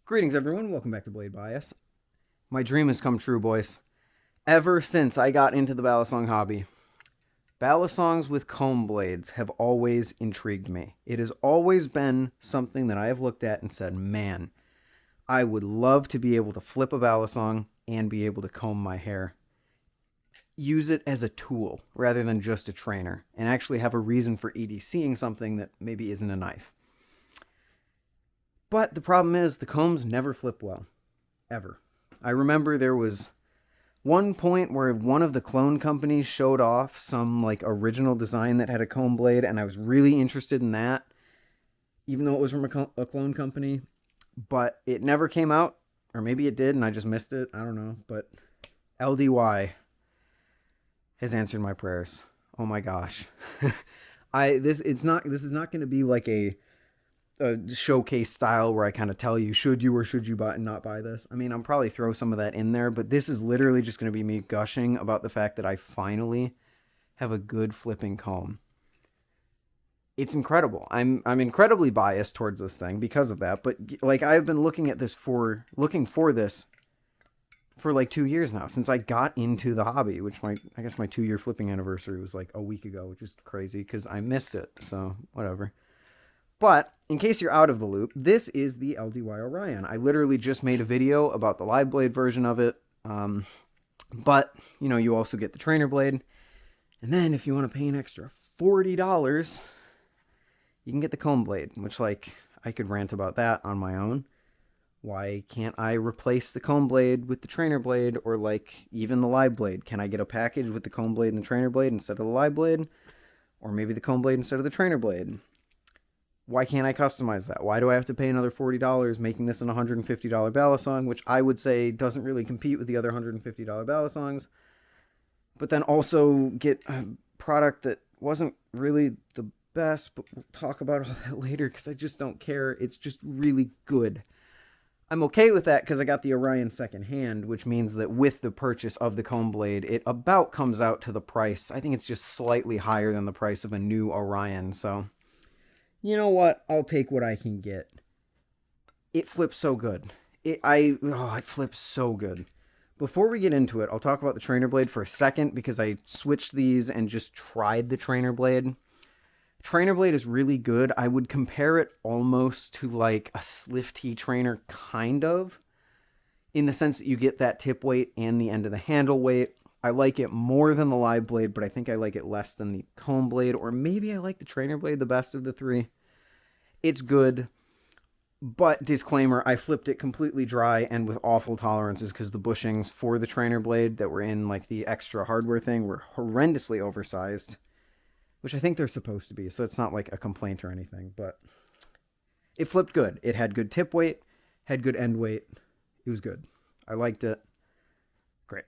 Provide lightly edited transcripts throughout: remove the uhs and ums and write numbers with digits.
Greetings, everyone. Welcome back to Blade Bias. My dream has come true, boys. Ever since I got into the Balisong hobby, Balisongs with comb blades have always intrigued me. It has always been something that I have looked at and said, man, I would love to be able to flip a Balisong and be able to comb my hair. Use it as a tool rather than just a trainer, and actually have a reason for EDCing something that maybe isn't a knife. But the problem is the combs never flip well, ever. I remember there was one point where one of the clone companies showed off some like original design that had a comb blade, and I was really interested in that, even though it was from a clone company. But it never came out, or maybe it did and I just missed it. I don't know. But LDY has answered my prayers. Oh my gosh. This is not going to be like a showcase style where I kind of tell you should you or should you not buy this. I mean, I'll probably throw some of that in there, but this is literally just going to be me gushing about the fact that I finally have a good flipping comb. It's incredible. I'm incredibly biased towards this thing because of that, but like I've been looking for this for like 2 years now, since I got into the hobby, which I guess my 2-year flipping anniversary was like a week ago, which is crazy because I missed it. So whatever. But in case you're out of the loop, this is the LDY Orion. I literally just made a video about the live blade version of it. But, you know, you also get the trainer blade. And then if you want to pay an extra $40, you can get the comb blade, which, like, I could rant about that on my own. Why can't I replace the comb blade with the trainer blade, or, like, even the live blade? Can I get a package with the comb blade and the trainer blade instead of the live blade? Or maybe the comb blade instead of the trainer blade? Why can't I customize that? Why do I have to pay another $40 making this an $150 Balisong, which I would say doesn't really compete with the other $150 Balisongs, but then also get a product that wasn't really the best, but we'll talk about all that later because I just don't care. It's just really good. I'm okay with that because I got the Orion secondhand, which means that with the purchase of the comb blade, it about comes out to the price. I think it's just slightly higher than the price of a new Orion, so you know what? I'll take what I can get. It flips so good. It flips so good. Before we get into it, I'll talk about the trainer blade for a second because I switched these and just tried the trainer blade. Trainer blade is really good. I would compare it almost to like a Sliff T trainer, kind of, in the sense that you get that tip weight and the end of the handle weight. I like it more than the live blade, but I think I like it less than the comb blade, or maybe I like the trainer blade the best of the three. It's good, but disclaimer, I flipped it completely dry and with awful tolerances because the bushings for the trainer blade that were in like the extra hardware thing were horrendously oversized, which I think they're supposed to be, so it's not like a complaint or anything, but it flipped good. It had good tip weight, had good end weight. It was good. I liked it. Great.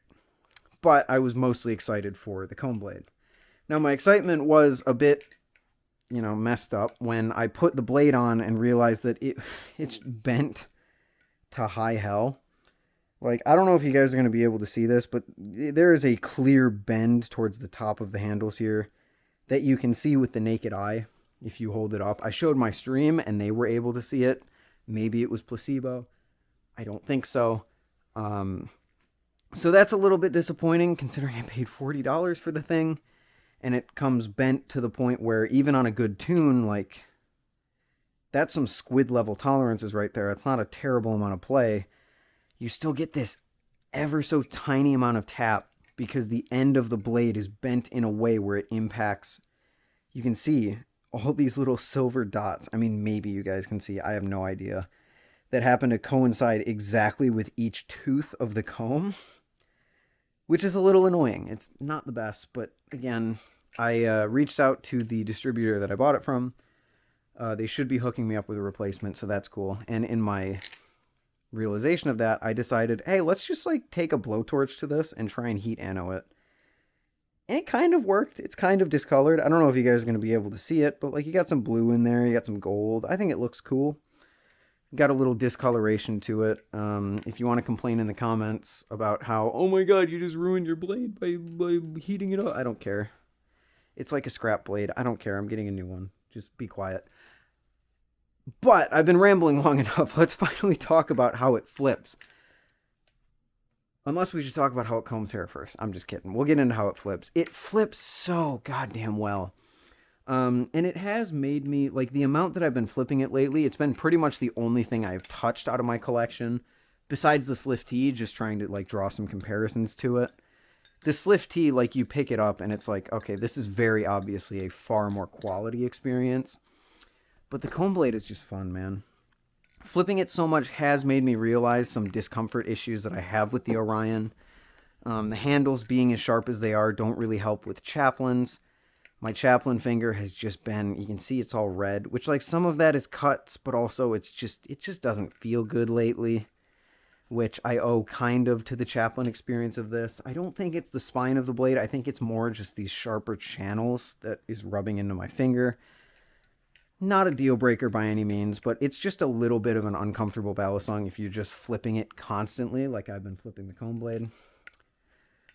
But I was mostly excited for the comb blade. Now, my excitement was a bit, messed up when I put the blade on and realized that it's bent to high hell. Like, I don't know if you guys are going to be able to see this, but there is a clear bend towards the top of the handles here that you can see with the naked eye if you hold it up. I showed my stream and they were able to see it. Maybe it was placebo. I don't think so. So that's a little bit disappointing considering I paid $40 for the thing, and it comes bent to the point where even on a good tune, like, that's some squid level tolerances right there. It's not a terrible amount of play. You still get this ever so tiny amount of tap because the end of the blade is bent in a way where it impacts. You can see all these little silver dots. I mean, maybe you guys can see. I have no idea. That happen to coincide exactly with each tooth of the comb, which is a little annoying. It's not the best, but again, I reached out to the distributor that I bought it from. They should be hooking me up with a replacement, so that's cool. And in my realization of that, I decided, hey, let's just like take a blowtorch to this and try and heat ano it. And it kind of worked. It's kind of discolored. I don't know if you guys are going to be able to see it, but like you got some blue in there, you got some gold. I think it looks cool. Got a little discoloration to it. If you want to complain in the comments about how, oh my god, you just ruined your blade by heating it up, I don't care. It's like a scrap blade. I don't care. I'm getting a new one. Just be quiet. But I've been rambling long enough. Let's finally talk about how it flips. Unless we should talk about how it combs hair first. I'm just kidding. We'll get into how it flips. It flips so goddamn well. And it has made me, like, the amount that I've been flipping it lately, it's been pretty much the only thing I've touched out of my collection. Besides the Slift T, just trying to, like, draw some comparisons to it. The Slift T, like, you pick it up and it's like, okay, this is very obviously a far more quality experience. But the comb blade is just fun, man. Flipping it so much has made me realize some discomfort issues that I have with the Orion. The handles being as sharp as they are don't really help with chaplains. My chaplain finger has just been, you can see it's all red, which, like, some of that is cuts, but also it just doesn't feel good lately, which I owe kind of to the chaplain experience of this. I don't think it's the spine of the blade. I think it's more just these sharper channels that is rubbing into my finger. Not a deal breaker by any means, but it's just a little bit of an uncomfortable balisong if you're just flipping it constantly, like I've been flipping the comb blade.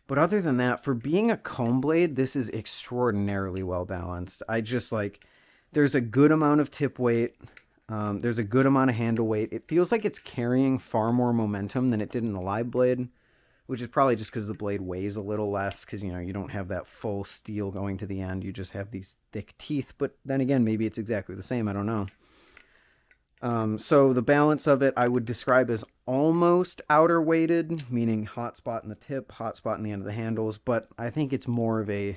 But other than that, for being a comb blade, this is extraordinarily well balanced. I just, like, there's a good amount of tip weight. There's a good amount of handle weight. It feels like it's carrying far more momentum than it did in the live blade, which is probably just because the blade weighs a little less because, you know, you don't have that full steel going to the end. You just have these thick teeth. But then again, maybe it's exactly the same. I don't know. So the balance of it I would describe as almost outer weighted, meaning hot spot in the tip, hot spot in the end of the handles, but I think it's more of a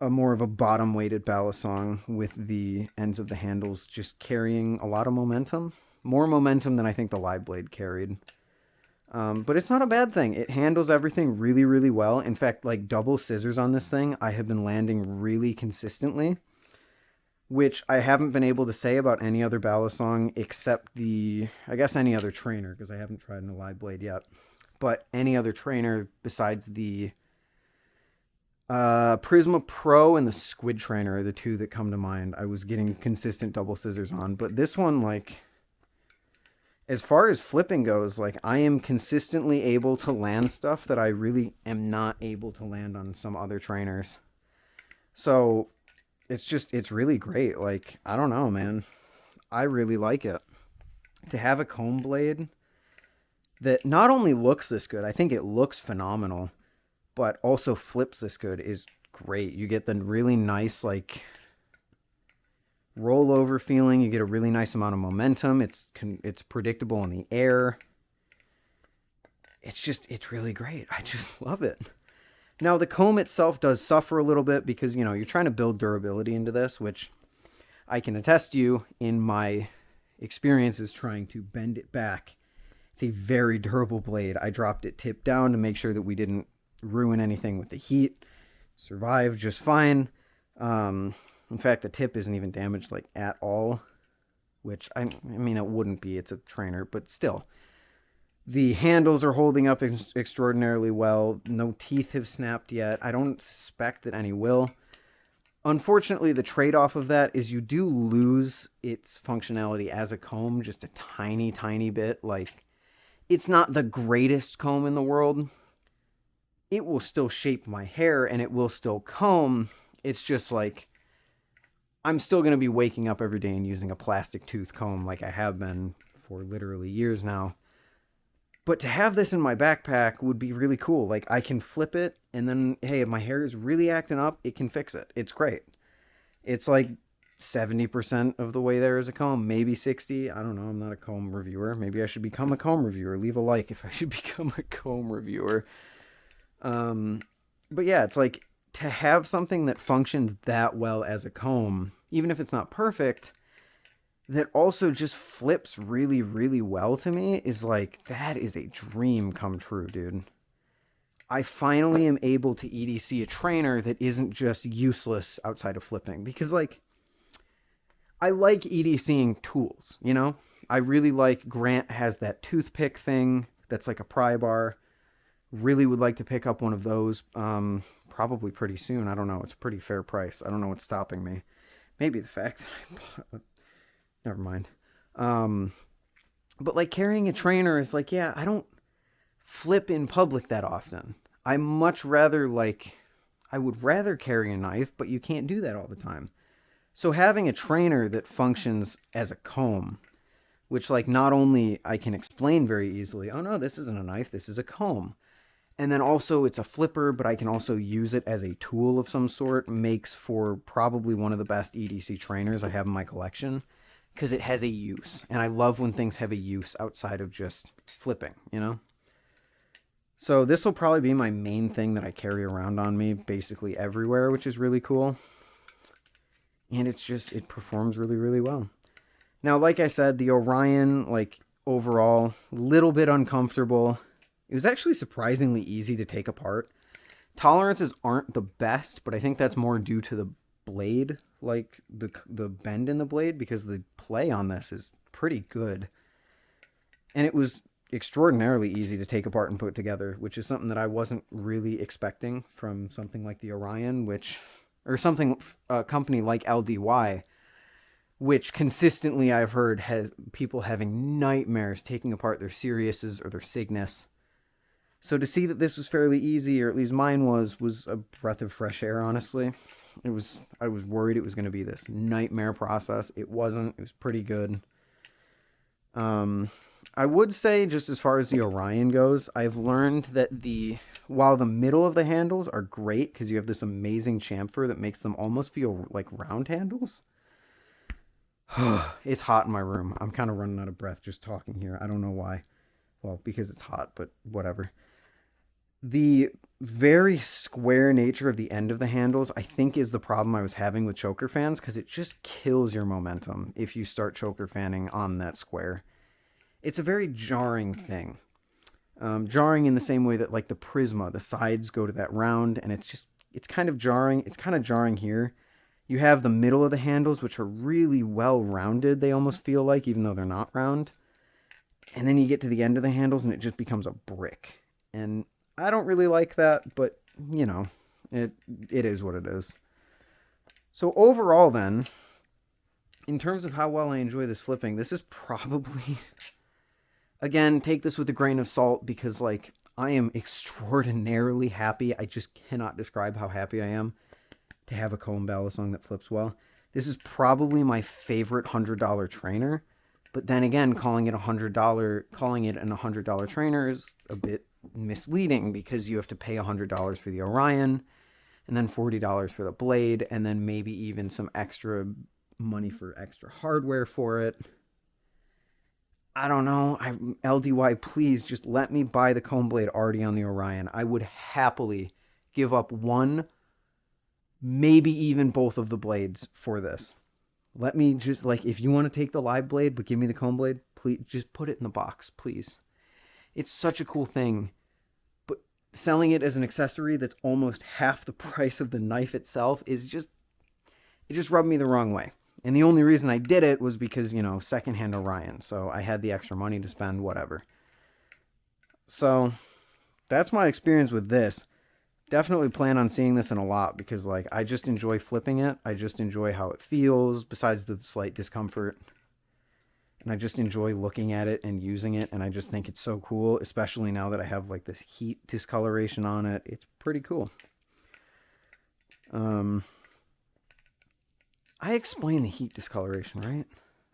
bottom weighted balisong with the ends of the handles just carrying a lot of momentum. More momentum than I think the live blade carried. But it's not a bad thing. It handles everything really, really well. In fact, like, double scissors on this thing, I have been landing really consistently, which I haven't been able to say about any other balisong except I guess any other trainer, because I haven't tried a live blade yet. But any other trainer besides the Prisma Pro and the Squid Trainer are the two that come to mind. I was getting consistent double scissors on, but this one, like, as far as flipping goes, like, I am consistently able to land stuff that I really am not able to land on some other trainers. So it's really great. Like, I don't know, man. I really like it. To have a comb blade that not only looks this good, I think it looks phenomenal, but also flips this good is great. You get the really nice, like, rollover feeling. You get a really nice amount of momentum. It's predictable in the air. It's really great. I just love it. Now, the comb itself does suffer a little bit because, you know, you're trying to build durability into this, which I can attest to you in my experiences trying to bend it back. It's a very durable blade. I dropped it tip down to make sure that we didn't ruin anything with the heat. Survived just fine. In fact, the tip isn't even damaged, like, at all, which, I mean, it wouldn't be. It's a trainer, but still. The handles are holding up extraordinarily well. No teeth have snapped yet. I don't suspect that any will. Unfortunately, the trade-off of that is you do lose its functionality as a comb just a tiny, tiny bit. Like, it's not the greatest comb in the world. It will still shape my hair and it will still comb. It's just like, I'm still going to be waking up every day and using a plastic tooth comb like I have been for literally years now. But to have this in my backpack would be really cool. Like, I can flip it, and then, hey, if my hair is really acting up, it can fix it. It's great. It's like 70% of the way there as a comb, maybe 60. I don't know. I'm not a comb reviewer. Maybe I should become a comb reviewer. Leave a like if I should become a comb reviewer. But yeah, it's like, to have something that functions that well as a comb, even if it's not perfect, that also just flips really, really well to me, is like, that is a dream come true, dude. I finally am able to EDC a trainer that isn't just useless outside of flipping. Because, like, I like EDCing tools, you know? I really like, Grant has that toothpick thing that's like a pry bar. Really would like to pick up one of those probably pretty soon. I don't know. It's a pretty fair price. I don't know what's stopping me. Maybe the fact that never mind. But, like, carrying a trainer is like, yeah, I don't flip in public that often. I much rather, like, I would rather carry a knife, but you can't do that all the time. So having a trainer that functions as a comb, which like not only I can explain very easily, oh no, this isn't a knife, this is a comb. And then also it's a flipper, but I can also use it as a tool of some sort, makes for probably one of the best EDC trainers I have in my collection, because it has a use. And I love when things have a use outside of just flipping, you know? So this will probably be my main thing that I carry around on me basically everywhere, which is really cool. And it's just, it performs really, really well. Now, like I said, the Orion, like overall, little bit uncomfortable. It was actually surprisingly easy to take apart. Tolerances aren't the best, but I think that's more due to the blade, like the bend in the blade, because the play on this is pretty good. And it was extraordinarily easy to take apart and put together, which is something that I wasn't really expecting from something like the Orion, or something, a company like LDY, which consistently I've heard has people having nightmares taking apart their Siriuses or their Cygnus. So to see that this was fairly easy, or at least mine was a breath of fresh air, honestly. I was worried it was going to be this nightmare process. It wasn't. It was pretty good. I would say, just as far as the Orion goes, I've learned that while the middle of the handles are great because you have this amazing chamfer that makes them almost feel like round handles. It's hot in my room. I'm kind of running out of breath just talking here. I don't know why. Well, because it's hot, but whatever. The very square nature of the end of the handles, I think, is the problem I was having with choker fans, because it just kills your momentum if you start choker fanning on that square. It's a very jarring thing. Jarring in the same way that like the Prisma, the sides go to that round, and it's kind of jarring. It's kind of jarring here. You have the middle of the handles, which are really well rounded, they almost feel like, even though they're not round. And then you get to the end of the handles and it just becomes a brick. And I don't really like that, but, you know, it is what it is. So overall then, in terms of how well I enjoy this flipping, this is probably, again, take this with a grain of salt, because like I am extraordinarily happy. I just cannot describe how happy I am to have a comb Balisong that flips well. This is probably my favorite $100 trainer. But then again, calling it an $100 trainer is a bit misleading, because you have to pay $100 for the Orion, and then $40 for the blade, and then maybe even some extra money for extra hardware for it. I don't know. LDY, please just let me buy the comb blade already on the Orion. I would happily give up one, maybe even both of the blades for this. Let me just, like, if you want to take the live blade but give me the comb blade, please just put it in the box, please. It's such a cool thing. But selling it as an accessory that's almost half the price of the knife itself is just, it just rubbed me the wrong way. And the only reason I did it was because, you know, secondhand Orion. So I had the extra money to spend, whatever. So that's my experience with this. Definitely plan on seeing this in a lot, because like I just enjoy flipping it. I just enjoy how it feels, besides the slight discomfort. And I just enjoy looking at it and using it, and I just think it's so cool, especially now that I have like this heat discoloration on it. It's pretty cool. I explained the heat discoloration, right?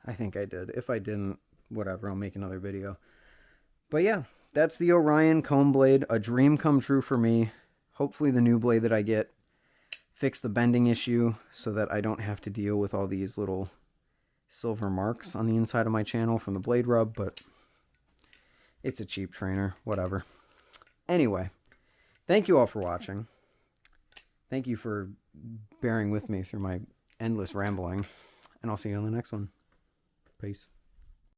I think I did. If I didn't, whatever, I'll make another video. But yeah, that's the Orion comb blade. A dream come true for me. Hopefully the new blade that I get fix the bending issue so that I don't have to deal with all these little silver marks on the inside of my channel from the blade rub, but it's a cheap trainer, whatever. Anyway, thank you all for watching. Thank you for bearing with me through my endless rambling, and I'll see you on the next one. Peace.